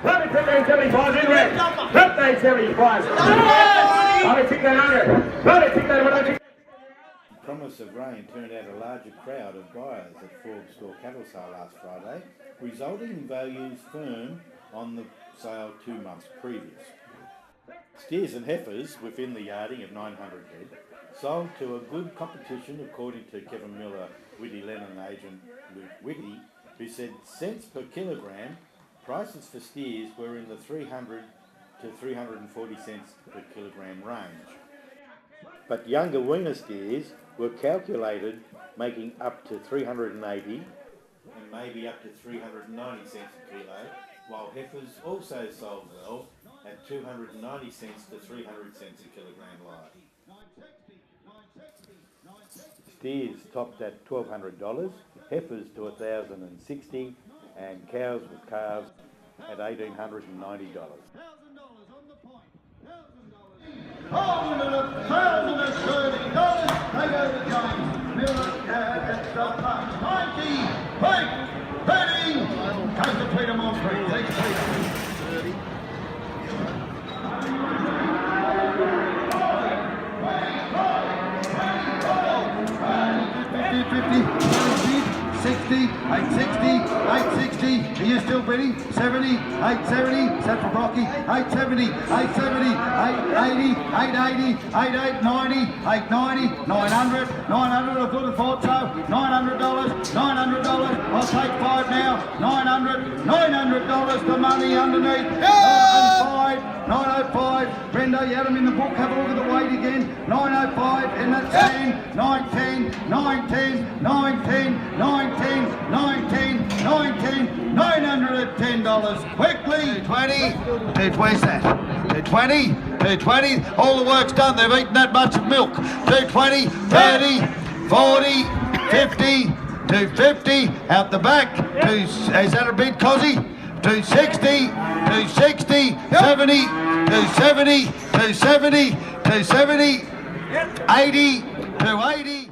Probably 1575 in red. 1575. Probably 1600. Probably 1600. Promise of rain turned out a larger crowd of buyers at Forbes store cattle sale last Friday, resulting in values firm on the sale 2 months previous. Steers and heifers within the yarding of 900 head sold to a good competition, according to Kevin Miller, Whitty Lennon agent Luke Whitty, who said cents per kilogram. Prices for steers were in the 300 to 340 cents per kilogram range. But younger weaner steers were calculated making up to 380 and maybe up to 390 cents a kilo, while heifers also sold well at 290 cents to 300 cents a kilogram live. Steers topped at $1,200, heifers to $1,060, and cows with calves at $1,890. They go to James. Miller, that's the punch. 90, Pete, Benny, goes to Peter Montfrey. Takes Peter. 60, 860, 860, are you still bidding? 70, 870, set for Rocky, 870, 870, 880, 880, 890, 890, 900, 900, I thought I thought so, $900, $900, I'll take 5 now, $900, the money underneath, 905, Brendo, you had them in the book, have a look at the weight again, 905, and that's 10, 19, 19, 19, 19, 19, 19, $910, quickly, 20, where's that? 220, 220, all the work's done, they've eaten that much of milk, 220, 30, 40, 50, 250, out the back, is that a bid, Cozzy? 260, 260, 70, 270, 270, 270, 80, 280.